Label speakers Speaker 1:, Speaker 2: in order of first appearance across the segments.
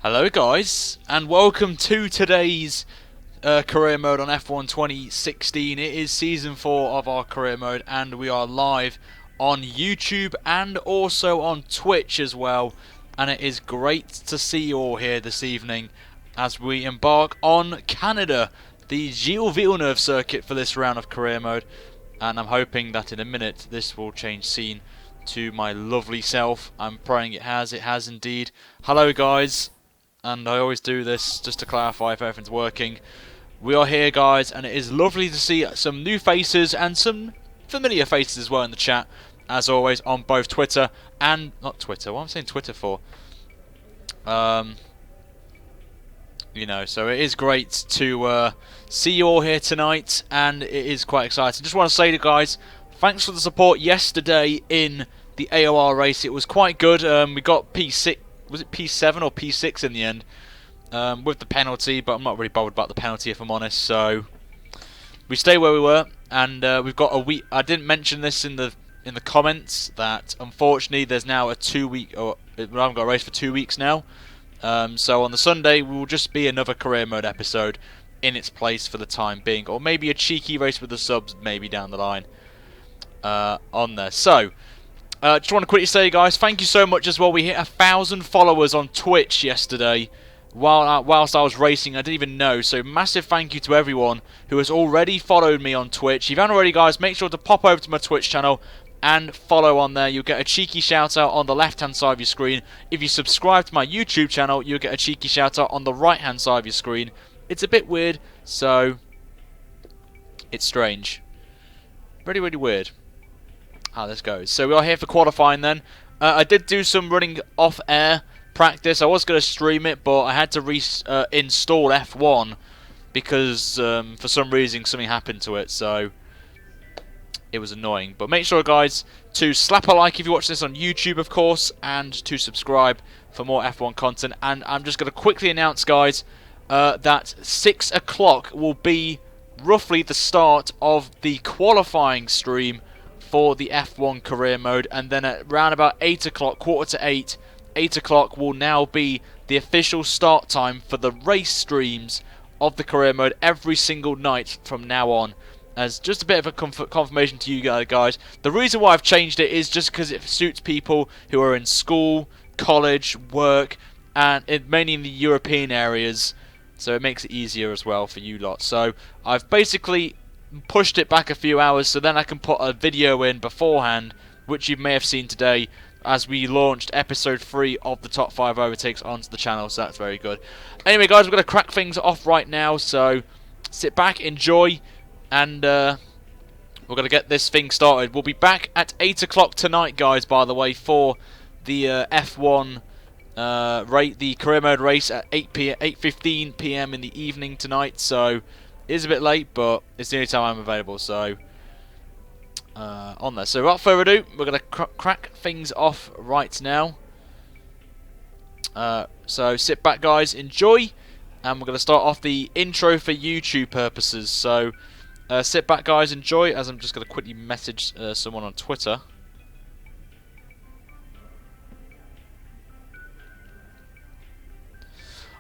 Speaker 1: Hello guys, and welcome to today's career mode on F1 2016. It is season 4 of our career mode, and we are live on YouTube and also on Twitch as well. And it is great to see you all here this evening as we embark on Canada, the Gilles Villeneuve circuit for this round of career mode. And I'm hoping that in a minute this will change scene to my lovely self. I'm praying it has indeed. Hello guys. And I always do this just to clarify if everything's working. We are here guys, and it is lovely to see some new faces and some familiar faces as well in the chat, as always, on both Twitter and... not Twitter, what am I saying Twitter for? You know, so it is great to see you all here tonight, and it is quite exciting. Just want to say to you guys, thanks for the support yesterday in the AOR race. It was quite good. We got P6. Was it P7 or P6 in the end, with the penalty, but I'm not really bothered about the penalty if I'm honest. So we stay where we were, and we've got a week. I didn't mention this in the comments that unfortunately there's now a 2-week, or we haven't got a race for 2 weeks now. So on the Sunday will just be another career mode episode in its place for the time being, or maybe a cheeky race with the subs maybe down the line on there. So. Just want to quickly say, guys, thank you so much as well. We hit 1,000 followers on Twitch yesterday whilst I was racing. I didn't even know. So massive thank you to everyone who has already followed me on Twitch. If you haven't already, guys, make sure to pop over to my Twitch channel and follow on there. You'll get a cheeky shout out on the left-hand side of your screen. If you subscribe to my YouTube channel, you'll get a cheeky shout out on the right-hand side of your screen. It's a bit weird, so it's strange. Really, really weird how this goes. So we are here for qualifying then. I did do some running off-air practice. I was going to stream it, but I had to install F1 because for some reason something happened to it, so it was annoying. But make sure, guys, to slap a like if you watch this on YouTube, of course, and to subscribe for more F1 content. And I'm just going to quickly announce, guys, that 6 o'clock will be roughly the start of the qualifying stream for the F1 career mode, and then at around about 8 o'clock, quarter to 8, 8 o'clock will now be the official start time for the race streams of the career mode every single night from now on. As just a bit of a confirmation to you guys. The reason why I've changed it is just because it suits people who are in school, college, work, and mainly in the European areas, so it makes it easier as well for you lot. So I've basically pushed it back a few hours so then I can put a video in beforehand, which you may have seen today as we launched episode 3 of the top 5 overtakes onto the channel, so that's very good. Anyway guys, we're going to crack things off right now, so sit back, enjoy, and we're going to get this thing started. We'll be back at 8 o'clock tonight, guys, by the way, for the F1 the career mode race at 8:15 p.m. in the evening tonight, so it is a bit late, but it's the only time I'm available, so on there. So without further ado, we're going to crack things off right now. So sit back, guys, enjoy, and we're going to start off the intro for YouTube purposes. So sit back, guys, enjoy, as I'm just going to quickly message someone on Twitter.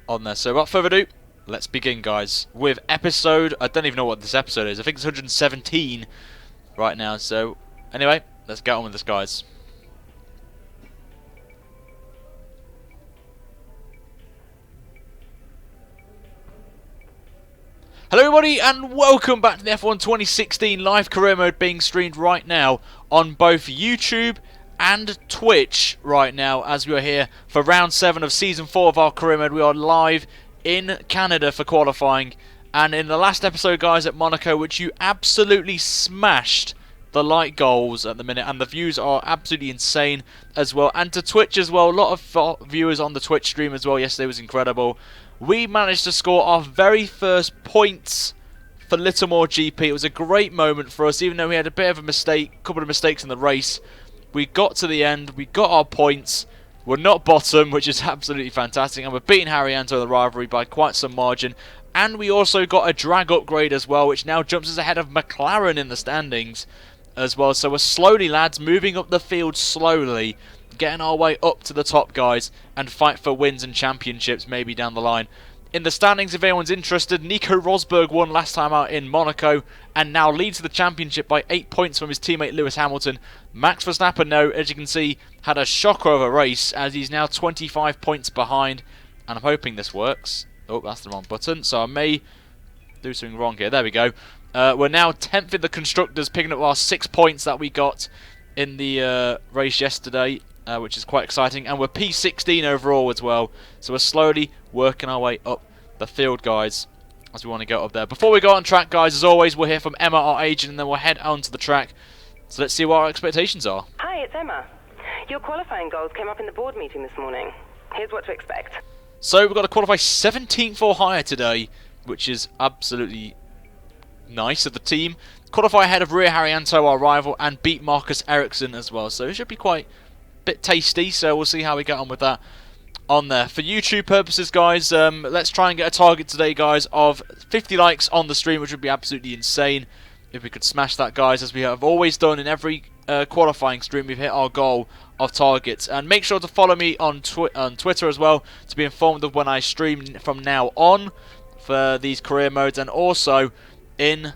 Speaker 1: On there. So without further ado, let's begin, guys, with episode... I don't even know what this episode is. I think it's 117 right now. So, anyway, let's get on with this, guys. Hello, everybody, and welcome back to the F1 2016 live career mode being streamed right now on both YouTube and Twitch right now, as we are here for round 7 of season 4 of our career mode. We are live in Canada for qualifying, and in the last episode, guys, at Monaco, which you absolutely smashed the like goals at the minute, and the views are absolutely insane as well, and to Twitch as well. A lot of viewers on the Twitch stream as well. Yesterday was incredible. We managed to score our very first points for Littlemore GP. It was a great moment for us, even though we had a bit of a mistake, couple of mistakes in the race. We got to the end, we got our points. We're not bottom, which is absolutely fantastic, and we're beating Harrianto in the rivalry by quite some margin. And we also got a drag upgrade as well, which now jumps us ahead of McLaren in the standings as well. So we're slowly, lads, moving up the field slowly. getting our way up to the top, guys, and fight for wins and championships maybe down the line. In the standings, if anyone's interested, Nico Rosberg won last time out in Monaco and now leads the championship by 8 points from his teammate Lewis Hamilton. Max Verstappen, though, as you can see, had a shocker of a race as he's now 25 points behind. And I'm hoping this works. Oh, that's the wrong button, so I may do something wrong here. There we go. We're now 10th in the Constructors, picking up our 6 points that we got in the race yesterday. Which is quite exciting, and we're P16 overall as well, so we're slowly working our way up the field, guys, as we want to go up there. Before we go on track, guys, as always, we'll hear from Emma, our agent, and then we'll head onto the track. So let's see what our expectations are.
Speaker 2: Hi, it's Emma. Your qualifying goals came up in the board meeting this morning. Here's what to expect.
Speaker 1: So we've got to qualify 17th or higher today, which is absolutely nice of the team. Qualify ahead of Ria Haryanto, our rival, and beat Marcus Ericsson as well, so it should be quite bit tasty, so we'll see how we get on with that on there. For YouTube purposes, guys, let's try and get a target today, guys, of 50 likes on the stream, which would be absolutely insane if we could smash that, guys, as we have always done in every qualifying stream. We've hit our goal of targets, and make sure to follow me on Twitter as well to be informed of when I stream from now on for these career modes, and also in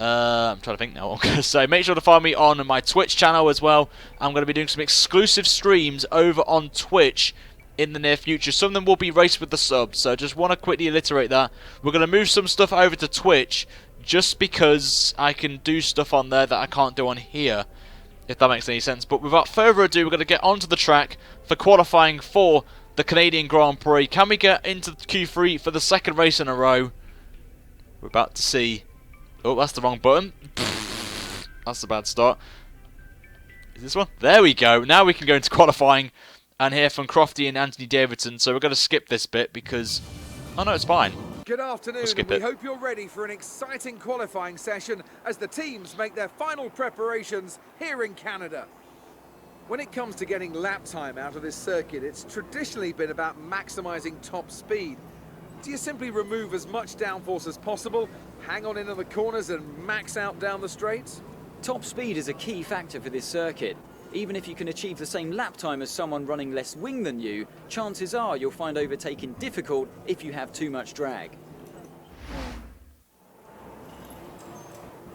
Speaker 1: I'm trying to think now what I'm going to say. Make sure to follow me on my Twitch channel as well. I'm going to be doing some exclusive streams over on Twitch in the near future. Some of them will be Race with the Subs, so just want to quickly reiterate that. We're going to move some stuff over to Twitch just because I can do stuff on there that I can't do on here, if that makes any sense. But without further ado, we're going to get onto the track for qualifying for the Canadian Grand Prix. Can we get into Q3 for the second race in a row? We're about to see. Oh, that's the wrong button. That's a bad start. Is this one? There we go. Now we can go into qualifying and hear from Crofty and Anthony Davidson. So we're going to skip this bit because... Oh, no, it's fine.
Speaker 3: Good afternoon,
Speaker 1: we'll
Speaker 3: and we hope you're ready for an exciting qualifying session as the teams make their final preparations here in Canada. When it comes to getting lap time out of this circuit, it's traditionally been about maximising top speed. Do you simply remove as much downforce as possible, hang on into the corners and max out down the straights?
Speaker 4: Top speed is a key factor for this circuit. Even if you can achieve the same lap time as someone running less wing than you, chances are you'll find overtaking difficult if you have too much drag.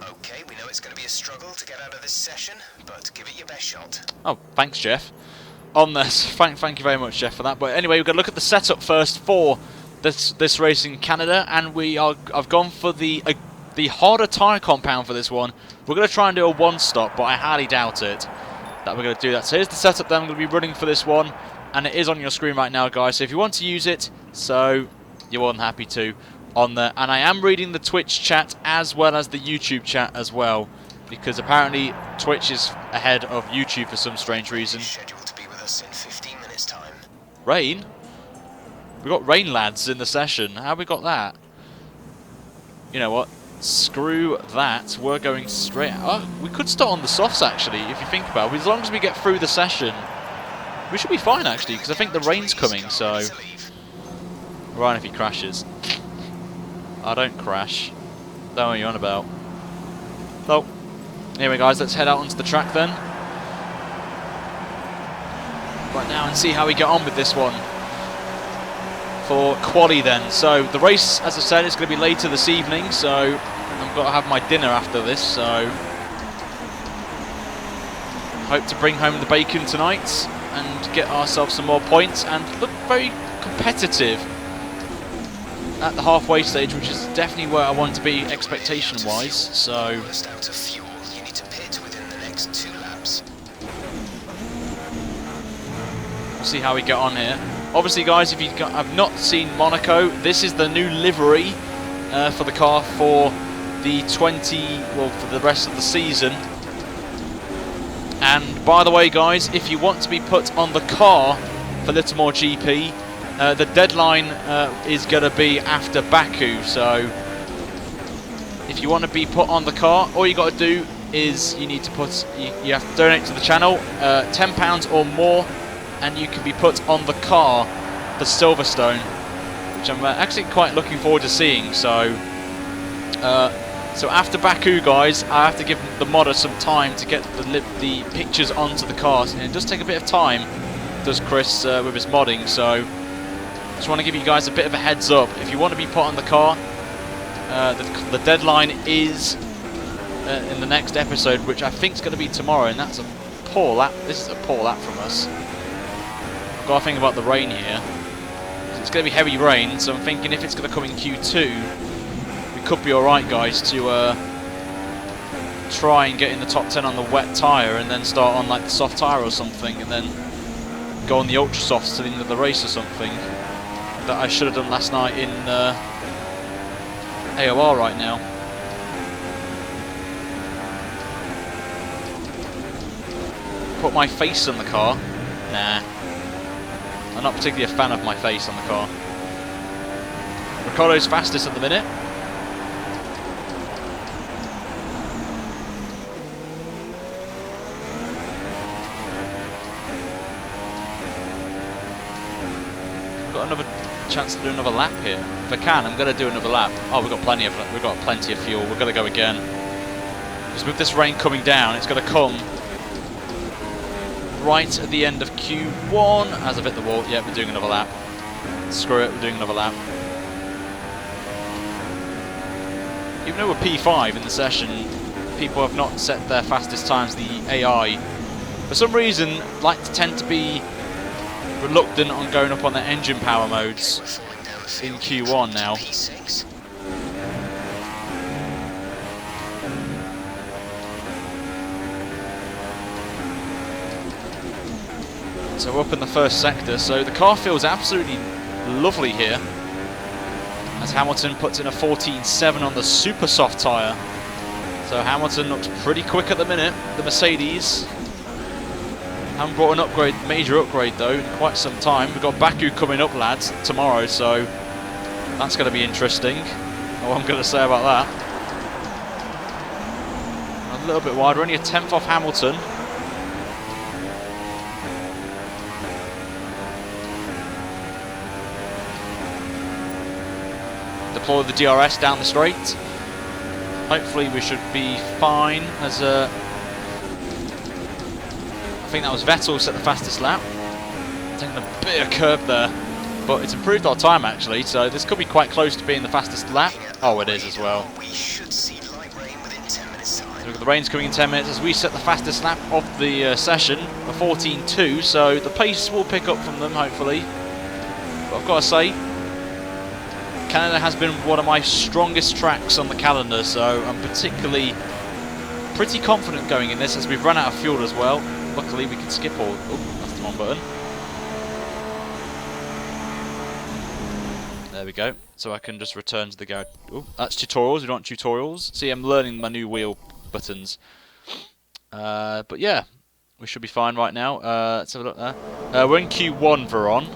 Speaker 5: Okay, we know it's going to be a struggle to get out of this session, but give it your best shot.
Speaker 1: Oh, thanks, Jeff. On this, thank you very much, Jeff, for that. But anyway, we're going to look at the setup first for this race in Canada, and I've gone for the harder tyre compound for this one. We're going to try and do a one-stop, but I highly doubt it that we're going to do that. So here's the setup that I'm going to be running for this one, and it is on your screen right now, guys. So if you want to use it, so you're more than happy to on there. And I am reading the Twitch chat as well as the YouTube chat as well, because apparently Twitch is ahead of YouTube for some strange reason.
Speaker 5: Scheduled to be with us in 15 minutes time.
Speaker 1: Rain? We got rain lads in the session. How we got that? You know what? Screw that. We're going straight. Oh, we could start on the softs actually, if you think about it. As long as we get through the session, we should be fine actually, because I think the rain's coming. So, Ryan, if he crashes, I don't crash. Don't know what you're on about. So, anyway, guys, let's head out onto the track then. Right now and see how we get on with this one. For quali then. So the race, as I said, is going to be later this evening, so I've got to have my dinner after this, so hope to bring home the bacon tonight and get ourselves some more points and look very competitive at the halfway stage, which is definitely where I want to be expectation wise. So
Speaker 5: Out of fuel, you need to pit within the next 2 laps.
Speaker 1: we'll see how we get on here. Obviously, guys, if you have not seen Monaco, this is the new livery for the car for the for the rest of the season. And by the way, guys, if you want to be put on the car for Little More GP, the deadline is going to be after Baku. So if you want to be put on the car, all you got to do is you need to you have to donate to the channel, £10 or more, and you can be put on the car for Silverstone, which I'm actually quite looking forward to seeing. So So after Baku, guys, I have to give the modder some time to get the pictures onto the cars, and it does take a bit of time, does Chris, with his modding, so just want to give you guys a bit of a heads up. If you want to be put on the car, the deadline is in the next episode, which I think is going to be tomorrow, and that's a poor lap. This is a poor lap from us. I've got to think about the rain here. It's going to be heavy rain, so I'm thinking if it's going to come in Q2, could be alright, guys, to try and get in the top 10 on the wet tyre and then start on like the soft tyre or something, and then go on the ultra softs to the end of the race or something. That I should have done last night in AOR right now. Put my face on the car? Nah. I'm not particularly a fan of my face on the car. Ricciardo's fastest at the minute. Got another chance to do another lap here. If I can, I'm going to do another lap. Oh, we've got plenty of fuel. We're going to go again. Because with this rain coming down, it's going to come right at the end of Q1. As I've hit the wall, yeah, we're doing another lap. Screw it, we're doing another lap. Even though we're P5 in the session, people have not set their fastest times. The AI, for some reason, like to tend to be reluctant on going up on their engine power modes in Q1 now. So we're up in the first sector, so the car feels absolutely lovely here as Hamilton puts in a 14.7 on the super soft tyre. So Hamilton looks pretty quick at the minute. The Mercedes haven't brought an upgrade, major upgrade though, in quite some time. We've got Baku coming up, lads, tomorrow, so that's going to be interesting. What I'm going to say about that. A little bit wide, we're only a 10th off Hamilton. Deploy the DRS down the straight. Hopefully we should be fine as a... I think that was Vettel set the fastest lap. Taking a bit of curb there, but it's improved our time actually, so this could be quite close to being the fastest lap. Oh, it is as well.
Speaker 5: We should see light rain within 10 minutes time.
Speaker 1: So the rain's coming in 10 minutes as we set the fastest lap of the session, a 14.2, so the pace will pick up from them hopefully. But I've got to say, Canada has been one of my strongest tracks on the calendar, so I'm pretty confident going in this as we've run out of fuel as well. Luckily we can skip all... Oh, that's the wrong button. There we go. So I can just return to the garage. Oh, that's tutorials. We don't want tutorials. See, I'm learning my new wheel buttons. But yeah, we should be fine right now. Let's have a look there. We're in Q1, Veron.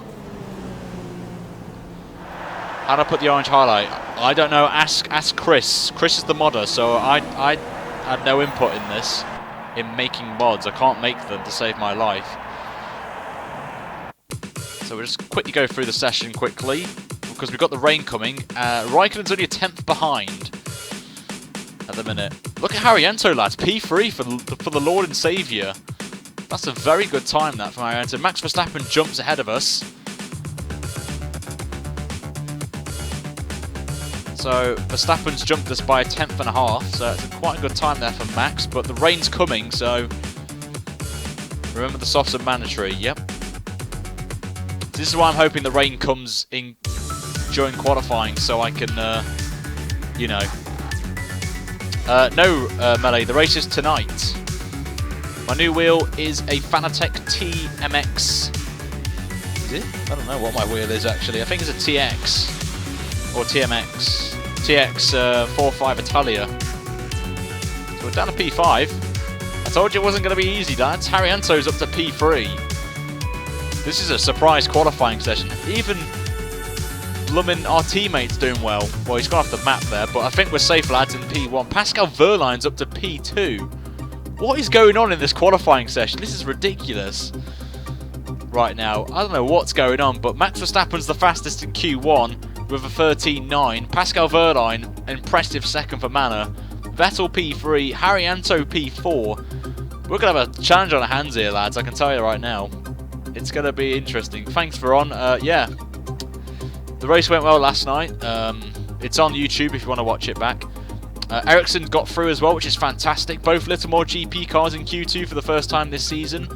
Speaker 1: How do I put the orange highlight? I don't know. Ask Chris. Chris is the modder, so I had no input in this. In making mods, I can't make them to save my life. So we'll just quickly go through the session quickly because we've got the rain coming. Raikkonen's only a 10th behind at the minute. Look at Harriento, lads. P3 for the Lord and Saviour. That's a very good time that from Harriento. Max Verstappen jumps ahead of us. So Verstappen's jumped us by a 10th and a half, so it's quite a good time there for Max, but the rain's coming, so remember the softs are mandatory, yep. So this is why I'm hoping the rain comes in during qualifying, so I can, you know. No, Melee, the race is tonight. My new wheel is a Fanatec TMX. Is it? I don't know what my wheel is actually. I think it's a TX. Or TMX. TX 45 Italia. So we're down to P5. I told you it wasn't going to be easy, lads. Harriento's up to P3. This is a surprise qualifying session. Even blooming our teammate's doing well. Well, he's gone off the map there, but I think we're safe, lads, in P1. Pascal Wehrlein's up to P2. What is going on in this qualifying session? This is ridiculous. Right now, I don't know what's going on, but Max Verstappen's the fastest in Q1 with a 13.9. Pascal Wehrlein, impressive second for Manor. Vettel P3, Haryanto P4. We're going to have a challenge on our hands here, lads, I can tell you right now. It's going to be interesting. Thanks for on. Yeah, the race went well last night. It's on YouTube if you want to watch it back. Ericsson got through as well, which is fantastic. Both Littlemore GP cars in Q2 for the first time this season.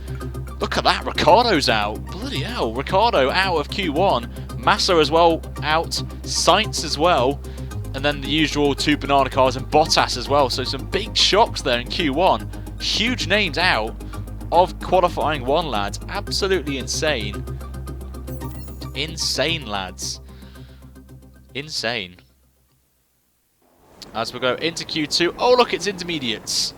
Speaker 1: Look at that, Ricciardo's out. Bloody hell, Ricciardo out of Q1. Massa as well out. Sainz as well. And then the usual 2 banana cars and Bottas as well. So some big shocks there in Q1. Huge names out of qualifying 1, lads. Absolutely insane. Insane, lads. Insane. As we go into Q2. Oh, look, it's intermediates.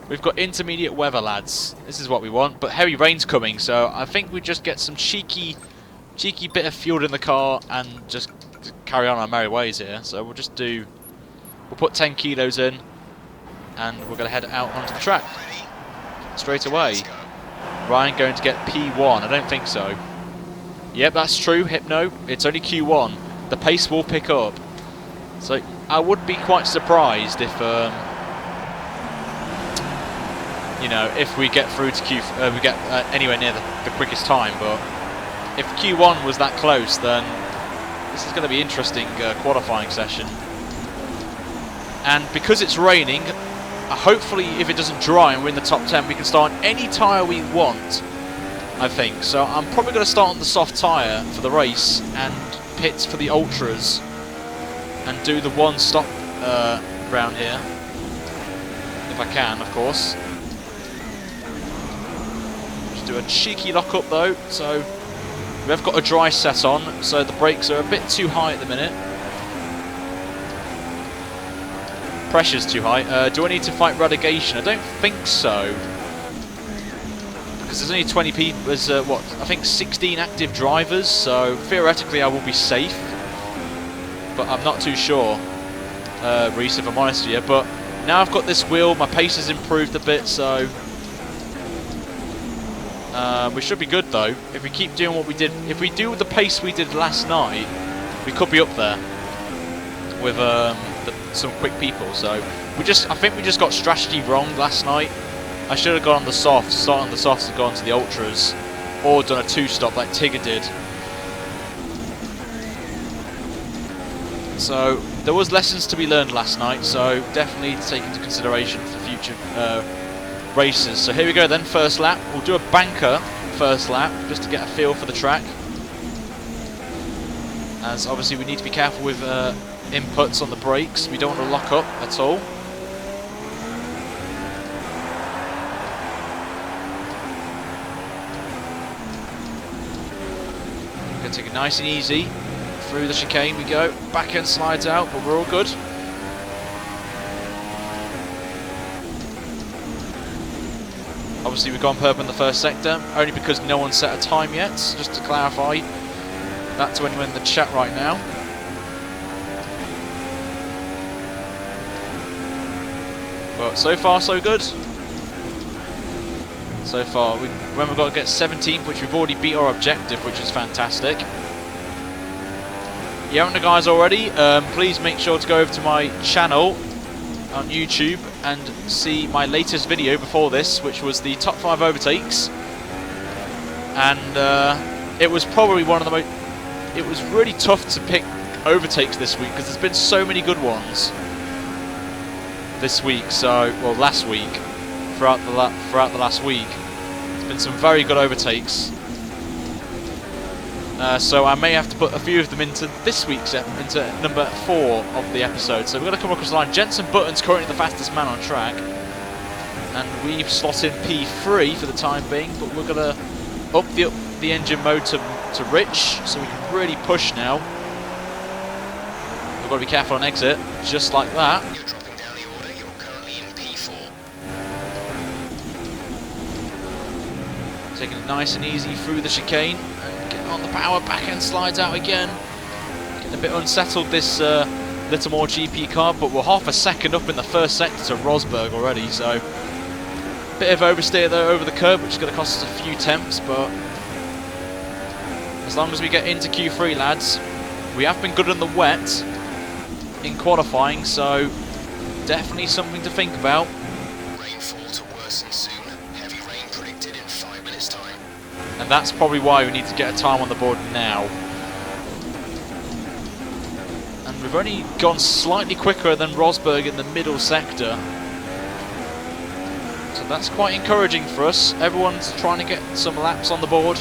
Speaker 1: We've got intermediate weather, lads. This is what we want. But heavy rain's coming, so I think we just get some cheeky bit of fuel in the car and just carry on our merry ways here. So we'll just do... We'll put 10 kilos in and we're going to head out onto the track straight away. Ryan going to get P1. I don't think so. Yep, that's true, Hypno. It's only Q1. The pace will pick up. So I would be quite surprised if, you know, if we get through to we get anywhere near the quickest time. But if Q1 was that close, then this is going to be interesting qualifying session. And because it's raining, hopefully if it doesn't dry and we're in the top 10, we can start on any tyre we want, I think. So I'm probably going to start on the soft tyre for the race and pit for the ultras and do the one stop round here, if I can, of course. Just do a cheeky lock up though. So we have got a dry set on, so the brakes are a bit too high at the minute. Pressure's too high. Do I need to fight relegation? I don't think so, because there's only 20 people. There's what, I think 16 active drivers, so theoretically I will be safe. But I'm not too sure, Reese, if I'm honest with you. But now I've got this wheel, my pace has improved a bit, so we should be good though. If we keep doing what we did, if we do the pace we did last night, we could be up there with some quick people. So I think we just got strategy wrong last night. I should have gone on the softs, started on the softs and gone to the ultras, or done a 2-stop like Tigger did. So there was lessons to be learned last night, so definitely take into consideration for future races. So here we go then, first lap. We'll do a banker first lap just to get a feel for the track, as obviously we need to be careful with inputs on the brakes. We don't want to lock up at all. We're going to take it nice and easy. Through the chicane we go, back end slides out, but we're all good. Obviously we've gone purple in the first sector, only because no one set a time yet, just to clarify that to anyone in the chat right now. But so far so good. So far, we've got to get 17th, which we've already beat our objective, which is fantastic. If you haven't, guys, already, please make sure to go over to my channel on YouTube and see my latest video before this, which was the top 5 overtakes. And it was probably one of the most... It was really tough to pick overtakes this week, because there's been so many good ones this week. So, well, last week, throughout the last week, there's been some very good overtakes. So I may have to put a few of them into this week's into number 4 of the episode. So we're going to come across the line. Jensen Button's currently the fastest man on track, and we've slotted P3 for the time being. But we're going to up the engine mode to Rich, so we can really push now. We've got to be careful on exit, just like that.
Speaker 5: You're dropping down the order. You're currently in P4.
Speaker 1: Taking it nice and easy through the chicane. On the power, back end slides out again. Getting a bit unsettled, this Littlemore GP car, but we're half a second up in the first sector to Rosberg already, so bit of oversteer there over the curb, which is going to cost us a few temps. But as long as we get into Q3, lads, we have been good in the wet in qualifying, so definitely something to think about.
Speaker 5: Rainfall to worsen soon. Heavy rain predicted in 5 minutes' time.
Speaker 1: And that's probably why we need to get a time on the board now. And we've only gone slightly quicker than Rosberg in the middle sector. So that's quite encouraging for us. Everyone's trying to get some laps on the board.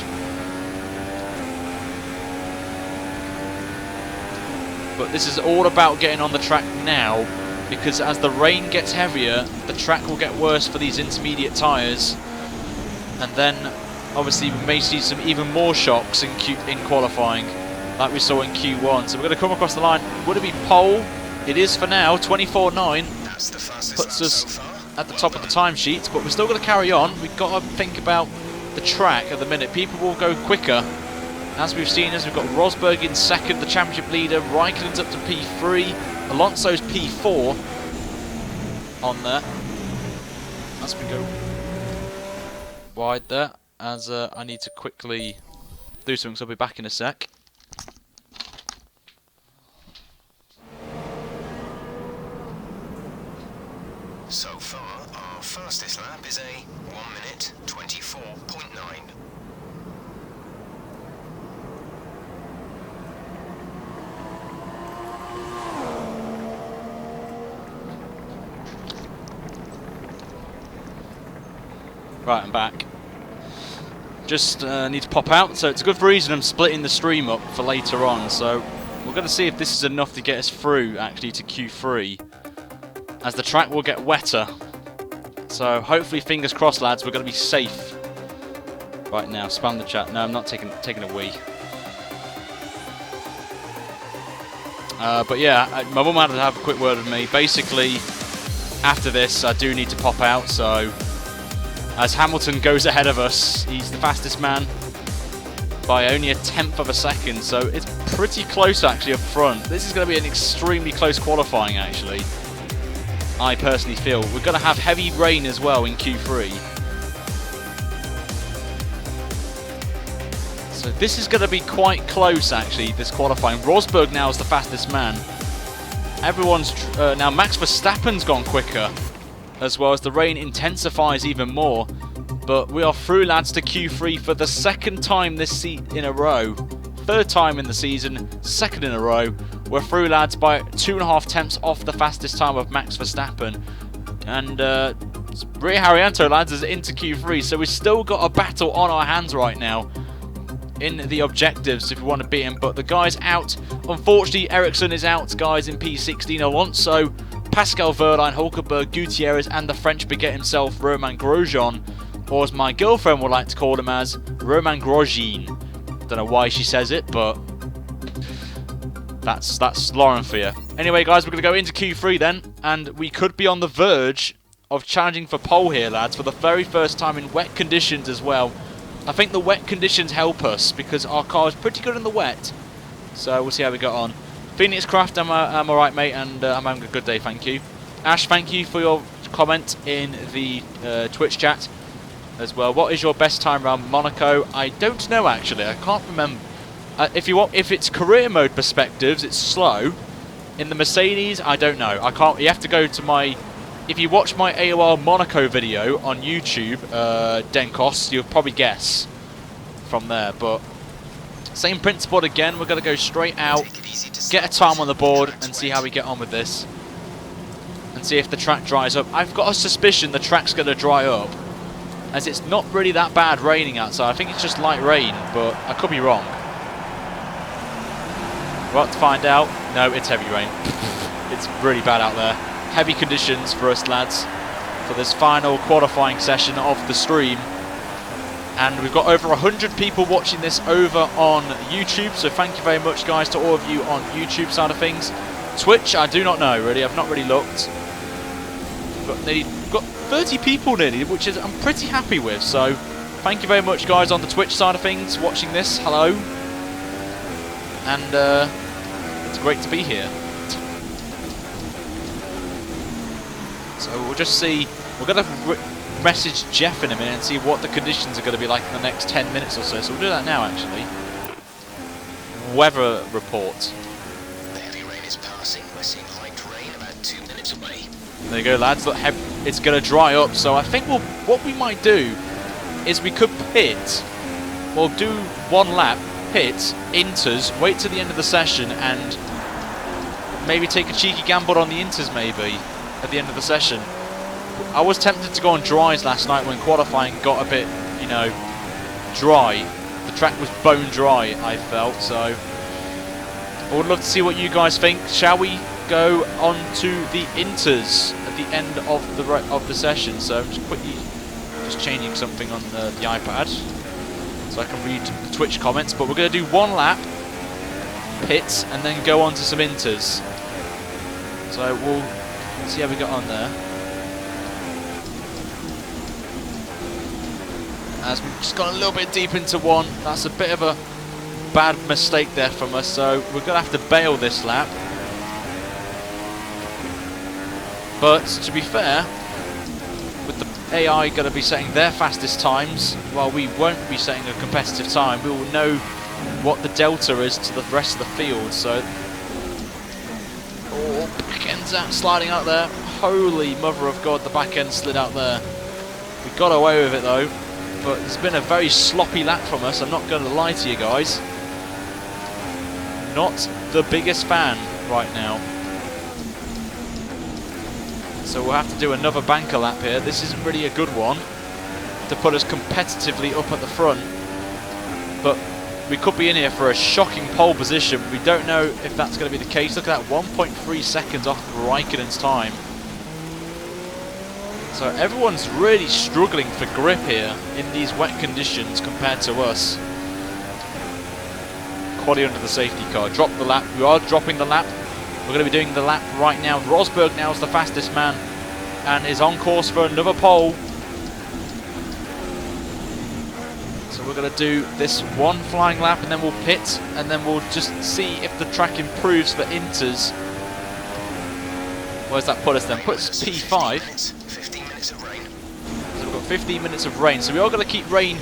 Speaker 1: But this is all about getting on the track now, because as the rain gets heavier, the track will get worse for these intermediate tyres. And then, obviously, we may see some even more shocks in qualifying, like we saw in Q1. So we're going to come across the line. Would it be pole? It is for now, 24.9.
Speaker 5: That's the fastest
Speaker 1: Puts
Speaker 5: lap
Speaker 1: us
Speaker 5: so far.
Speaker 1: at the top of the timesheet, but we're still going to carry on. We've got to think about the track at the minute. People will go quicker. As we've seen, we've got Rosberg in second, the championship leader. Raikkonen's up to P3. Alonso's P4 on there. As we go wide there, as I need to quickly do something, so I'll be back in a sec.
Speaker 5: So far, our fastest lap is a 1 minute 24.9.
Speaker 1: Right, I'm back. Just need to pop out, so it's a good reason I'm splitting the stream up for later on. So we're going to see if this is enough to get us through actually to Q3, as the track will get wetter. So hopefully, fingers crossed, lads, we're going to be safe. Right now, spam the chat. No, I'm not taking a wee. But yeah, my mum had to have a quick word with me. Basically, after this, I do need to pop out. So as Hamilton goes ahead of us, he's the fastest man by only a 1/10 of a second. So it's pretty close actually up front. This is going to be an extremely close qualifying actually. I personally feel we're going to have heavy rain as well in Q3. So this is going to be quite close actually, this qualifying. Rosberg now is the fastest man. Everyone's now Max Verstappen's gone quicker, as well as the rain intensifies even more. But we are through, lads, to Q3 for the second time this in a row. Third time in the season, second in a row. We're through, lads, by 2.5 tenths off the fastest time of Max Verstappen. And Ria Haryanto, lads, is into Q3, so we've still got a battle on our hands right now in the objectives if we want to beat him. But the guy's out. Unfortunately, Ericsson is out, guys, in P16. Alonso, Pascal Wehrlein, Hulkenberg, Gutierrez, and the French beget himself, Romain Grosjean, or as my girlfriend would like to call him as, Romain Grosjean. Don't know why she says it, but that's Lauren for you. Anyway, guys, we're going to go into Q3 then, and we could be on the verge of challenging for pole here, lads, for the very first time in wet conditions as well. I think the wet conditions help us because our car is pretty good in the wet. So we'll see how we get on. Phoenix Craft, I'm alright, mate, and I'm having a good day, thank you. Ash, thank you for your comment in the Twitch chat as well. What is your best time around Monaco? I don't know, actually. I can't remember. If it's career mode perspectives, it's slow. In the Mercedes, I don't know. I can't. You have to go to my. If you watch my AOR Monaco video on YouTube, Denkos, you'll probably guess from there. But same principle again. We're going to go straight out, get a time on the board, and see how we get on with this. And see if the track dries up. I've got a suspicion the track's going to dry up, as it's not really that bad raining outside. I think it's just light rain, but I could be wrong. We'll have to find out. No, it's heavy rain. It's really bad out there. Heavy conditions for us, lads, for this final qualifying session of the stream. And we've got over 100 people watching this over on YouTube, so thank you very much, guys, to all of you on YouTube side of things. Twitch, I do not know, really. I've not really looked. We've got 30 people nearly, which is I'm pretty happy with. So thank you very much, guys, on the Twitch side of things watching this. Hello. And it's great to be here. So we'll just see. We're going to message Jeff in a minute and see what the conditions are going to be like in the next 10 minutes or so. So we'll do that now, actually. Weather report.
Speaker 5: The heavy rain is passing. We're seeing light rain about 2 minutes away.
Speaker 1: There you go, lads. Look, it's going to dry up. So I think what we might do is we could pit. We'll do one lap, pit, inters, wait till the end of the session, and maybe take a cheeky gamble on the inters maybe at the end of the session. I was tempted to go on dries last night when qualifying got a bit, you know, dry. The track was bone dry, I felt, so I would love to see what you guys think. Shall we go on to the inters at the end of the session? So I'm just quickly changing something on the iPad so I can read the Twitch comments, but we're going to do one lap, pits, and then go on to some inters. So we'll see how we got on there. As we've just gone a little bit deep into one, that's a bit of a bad mistake there from us, so we're going to have to bail this lap. But to be fair, with the AI going to be setting their fastest times, while we won't be setting a competitive time, we will know what the delta is to the rest of the field. So, oh, back end's out, sliding out there. Holy mother of God, the back end slid out there. We got away with it though. But it's been a very sloppy lap from us, I'm not going to lie to you guys. Not the biggest fan right now. So we'll have to do another banker lap here. This isn't really a good one to put us competitively up at the front. But we could be in here for a shocking pole position. We don't know if that's going to be the case. Look at that, 1.3 seconds off Raikkonen's time. So everyone's really struggling for grip here in these wet conditions compared to us. Quali under the safety car. Drop the lap. We are dropping the lap. We're going to be doing the lap right now. Rosberg now is the fastest man and is on course for another pole. So we're going to do this one flying lap and then we'll pit and then we'll just see if the track improves for inters. Where's that put us then? Puts P5.
Speaker 5: 15 minutes of rain.
Speaker 1: So we've got 15 minutes of rain. So we are going to keep rain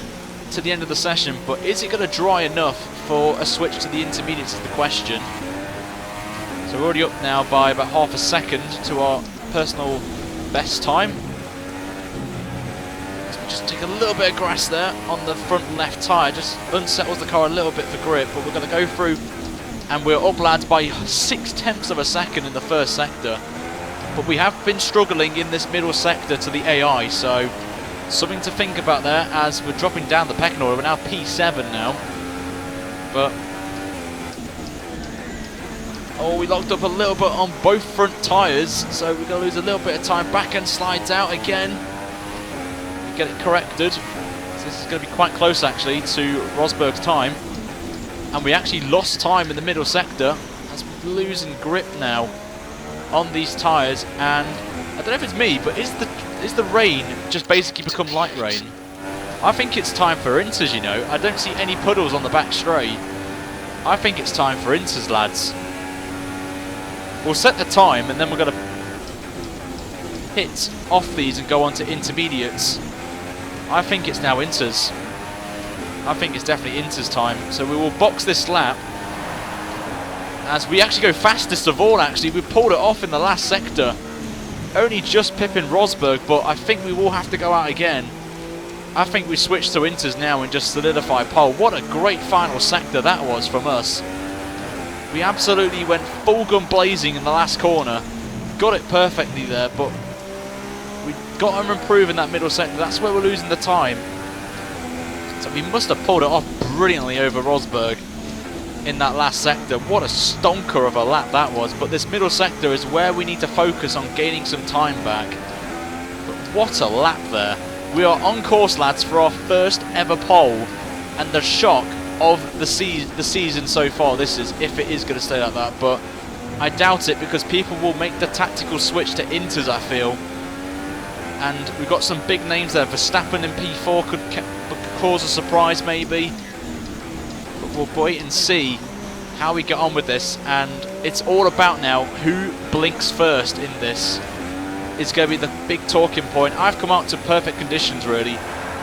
Speaker 1: to the end of the session, but is it going to dry enough for a switch to the intermediates is the question. So we're already up now by about half a second to our personal best time. So we just take a little bit of grass there on the front left tyre, just unsettles the car a little bit for grip, but we're going to go through and we're up, lads, by 0.6 of a second in the first sector. But we have been struggling in this middle sector to the AI, so something to think about there as we're dropping down the pecking order. We're now P7 now. But oh, we locked up a little bit on both front tyres, so we're going to lose a little bit of time. Back end slides out again. We get it corrected. So this is going to be quite close actually to Rosberg's time. And we actually lost time in the middle sector as we're losing grip now on these tyres, and I don't know if it's me, but is the rain just basically become light rain? I think it's time for inters, you know. I don't see any puddles on the back straight. I think it's time for inters, lads. We'll set the time and then we're going to hit off these and go on to intermediates. I think it's now inters. I think it's definitely inters time. So we will box this lap as we actually go fastest of all. Actually, we pulled it off in the last sector, only just pipping Rosberg, but I think we will have to go out again. I think we switch to inters now and just solidify pole. What a great final sector that was from us. We absolutely went full gun blazing in the last corner, got it perfectly there, but we got to improve in that middle sector. That's where we're losing the time. So we must have pulled it off brilliantly over Rosberg in that last sector. What a stonker of a lap that was, but this middle sector is where we need to focus on gaining some time back. But what a lap there. We are on course, lads, for our first ever pole, and the shock of the season so far this is, if it is going to stay like that, but I doubt it because people will make the tactical switch to inters, I feel. And we've got some big names there. Verstappen in P4 could cause a surprise maybe. We'll wait and see how we get on with this, and it's all about now who blinks first in this. It's going to be the big talking point. I've come out to perfect conditions really.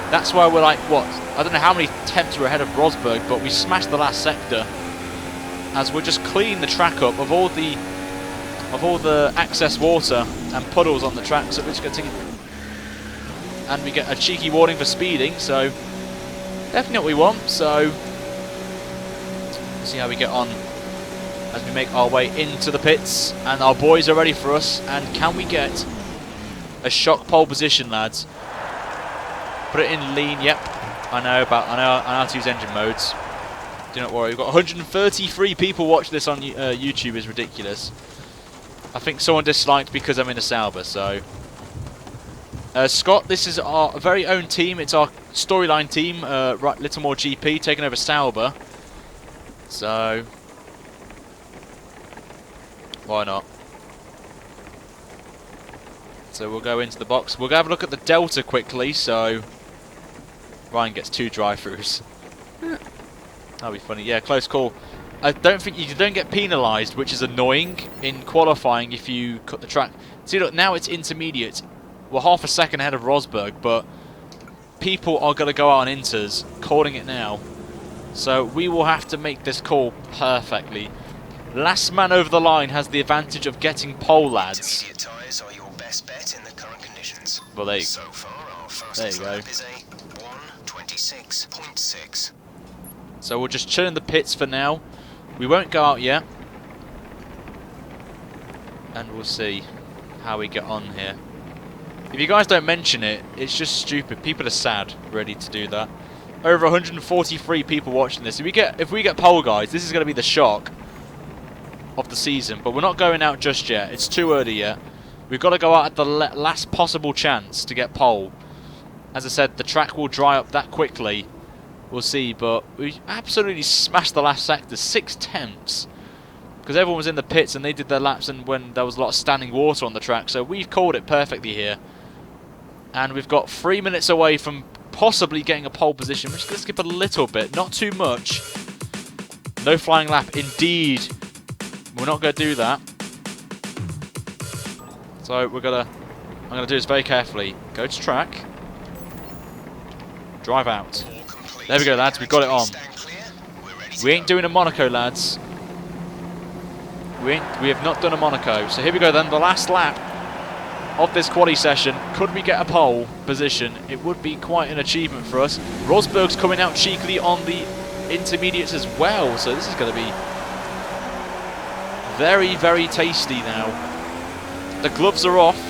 Speaker 1: That's why we're like, what? I don't know how many tenths we're ahead of Rosberg, but we smashed the last sector as we're just cleaning the track up of all the of all the excess water and puddles on the track, so we're just going to take it. And we get a cheeky warning for speeding, so definitely what we want. So we'll see how we get on as we make our way into the pits, and our boys are ready for us. And can we get a shock pole position, lads? Put it in lean. Yep, I know how to use engine modes. Do not worry. We've got 133 people watching this on YouTube. Is ridiculous. I think someone disliked because I'm in a Sauber. So Scott, this is our very own team. It's our storyline team. Right, Littlemore GP taking over Sauber. So why not? So we'll go into the box. We'll go have a look at the Delta quickly. So Ryan gets 2 drive-throughs. That'll be funny. Yeah, close call. I don't think you don't get penalised, which is annoying in qualifying if you cut the track. See, look, now it's intermediate. We're half a second ahead of Rosberg, but people are going to go out on inters, calling it now. So we will have to make this call perfectly. Last man over the line has the advantage of getting pole, lads.
Speaker 5: Intermediate tyres are your best bet in the current conditions.
Speaker 1: Well, there you,
Speaker 5: So far, our
Speaker 1: there you
Speaker 5: fastest
Speaker 1: go.
Speaker 5: lap is a 1:26.6.
Speaker 1: So we'll just chill in the pits for now. We won't go out yet. And we'll see how we get on here. If you guys don't mention it, it's just stupid. People are sad, ready to do that. Over 143 people watching this. If we get pole, guys, this is going to be the shock of the season. But we're not going out just yet. It's too early yet. We've got to go out at the last possible chance to get pole. As I said, the track will dry up that quickly. We'll see, but we absolutely smashed the last sector, 6 tenths. Because everyone was in the pits and they did their laps and when there was a lot of standing water on the track. So we've called it perfectly here. And we've got 3 minutes away from possibly getting a pole position. We're just going to skip a little bit, not too much. No flying lap, indeed. We're not going to do that. So I'm going to do this very carefully. Go to track. Drive out. There we go, lads. We've got it on. We ain't doing a Monaco, lads. We have not done a Monaco. So here we go then. The last lap of this quali session. Could we get a pole position? It would be quite an achievement for us. Rosberg's coming out cheekily on the intermediates as well. So this is going to be very, very tasty now. The gloves are off.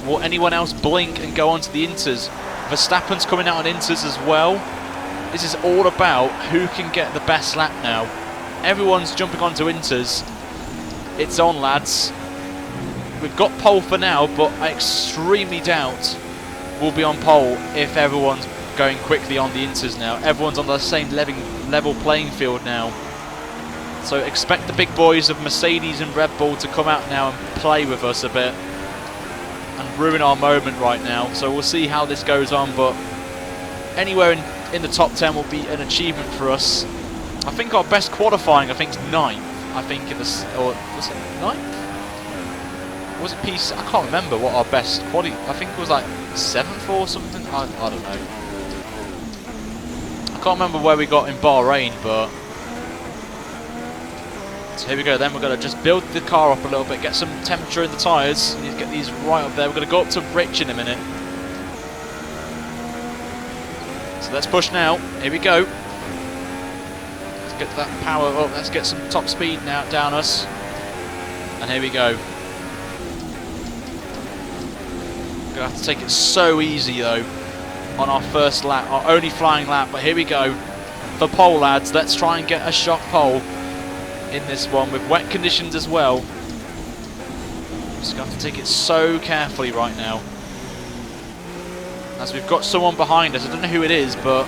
Speaker 1: Will anyone else blink and go onto the inters? Verstappen's coming out on inters as well. This is all about who can get the best lap now. Everyone's jumping onto inters. It's on, lads. We've got pole for now, but I extremely doubt we'll be on pole if everyone's going quickly on the inters now. Everyone's on the same level playing field now. So expect the big boys of Mercedes and Red Bull to come out now and play with us a bit. And ruin our moment right now. So we'll see how this goes on, but anywhere in the top 10 will be an achievement for us. I think our best qualifying, I think, is 9th. I think in the, or was it 9th? Was it PC? I can't remember what our best quali. I think it was like 7th or something. I don't know. I can't remember where we got in Bahrain, but so here we go. Then we're going to just build the car up a little bit, get some temperature in the tyres. We need to get these right up there. We're going to go up to Rich in a minute. So let's push now. Here we go. Let's get that power up. Let's get some top speed now down us. And here we go. Gonna have to take it so easy though on our first lap, our only flying lap. But here we go for pole, lads. Let's try and get a shock pole in this one with wet conditions as well. Just gonna have to take it so carefully right now, as we've got someone behind us. I don't know who it is, but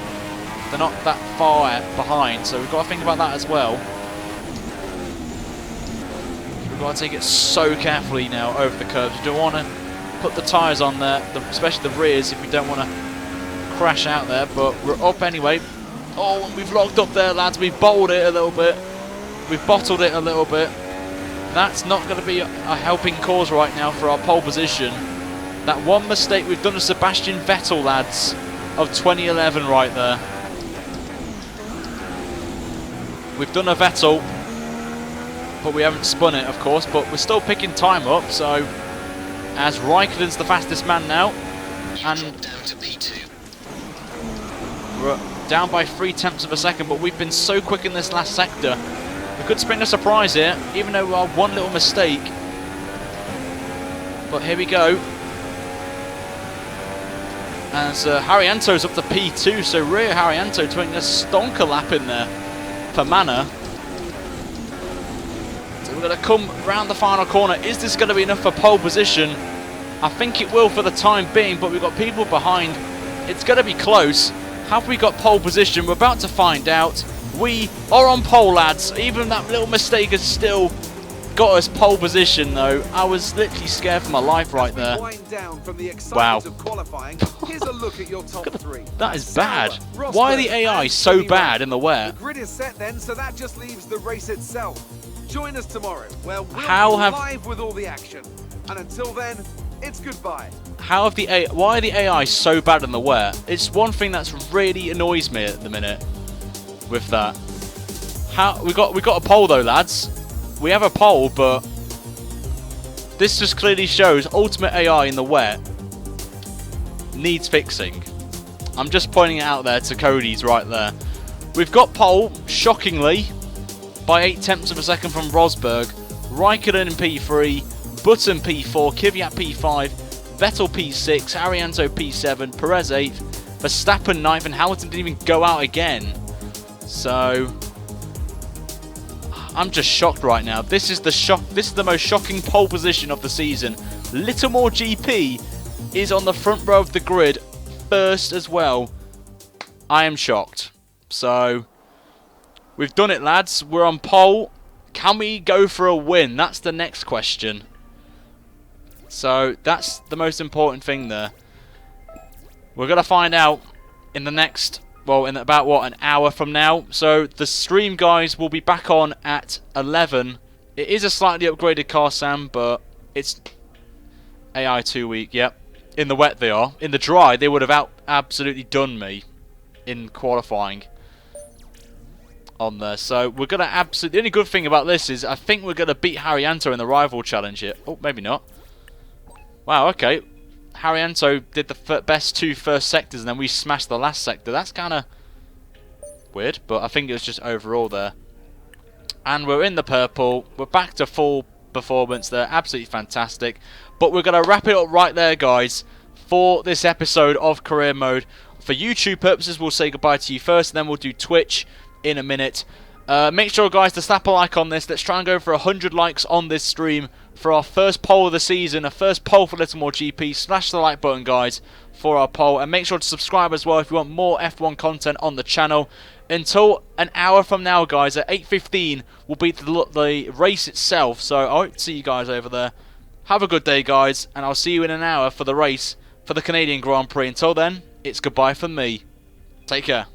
Speaker 1: they're not that far behind, so we've got to think about that as well. We've got to take it so carefully now over the curves. We don't want to put the tyres on there, especially the rears, if we don't want to crash out there, but we're up anyway. Oh, and we've locked up there, lads. We've bowled it a little bit. We've bottled it a little bit. That's not going to be a helping cause right now for our pole position. That one mistake we've done to Sebastian Vettel, lads, of 2011 right there. We've done a Vettel. but we haven't spun it, of course. But we're still picking time up, so as Raikkonen's the fastest man now, and
Speaker 5: Down to P2.
Speaker 1: we're down by 0.3 of a second. But we've been so quick in this last sector. We could spring a surprise here, even though our one little mistake. But here we go. As Harriento's up to P2, so Rio Harriento taking a stonker lap in there for Mana. So we're going to come round the final corner. Is this going to be enough for pole position? I think it will for the time being, but we've got people behind. It's going to be close. Have we got pole position? We're about to find out. We are on pole, lads. Even that little mistake has still got us pole position, though. I was literally scared for my life right there. Wow.
Speaker 3: Here's a look at your top three.
Speaker 1: That is bad. Why are the AI so bad in the wet?
Speaker 3: The grid is set then, so that just leaves the race itself. Join us tomorrow, where we'll be live with all the action. And until then, it's goodbye.
Speaker 1: How have the AI? Why are the AI so bad in the wet? It's one thing that's really annoys me at the minute. With that, how we got a pole though, lads. We have a pole, but this just clearly shows ultimate AI in the wet needs fixing. I'm just pointing it out there to Cody's right there. We've got pole, shockingly, by 0.8 of a second from Rosberg. Raikkonen in P3, Button P4, Kvyat P5, Vettel P6, Arianto P7, Perez 8th, Verstappen 9th, and Hamilton didn't even go out again. So I'm just shocked right now. This is the most shocking pole position of the season. Littlemore GP is on the front row of the grid first as well. I am shocked. So we've done it, lads. We're on pole. Can we go for a win? That's the next question. So that's the most important thing there. We're going to find out in the next, well, in about, what, an hour from now. So the stream, guys, will be back on at 11. It is a slightly upgraded car, Sam, but it's AI 2 week, yep. In the wet they are. In the dry, they would have absolutely done me in qualifying on there. So we're going to absolutely... The only good thing about this is I think we're going to beat Harrianto in the rival challenge here. Oh, maybe not. Wow, okay. Harrianto did the best two first sectors and then we smashed the last sector. That's kind of weird, but I think it was just overall there. And we're in the purple. We're back to full performance there. Absolutely fantastic. But we're going to wrap it up right there, guys, for this episode of Career Mode. For YouTube purposes, we'll say goodbye to you first, and then we'll do Twitch in a minute. Make sure, guys, to slap a like on this. Let's try and go for 100 likes on this stream for our first poll of the season, a first poll for Littlemore GP. Smash the like button, guys, for our poll, and make sure to subscribe as well if you want more F1 content on the channel. Until an hour from now, guys, at 8:15 will be the race itself, so I hope to see you guys over there. Have a good day, guys, and I'll see you in an hour for the race for the Canadian Grand Prix. Until then, it's goodbye from me. Take care.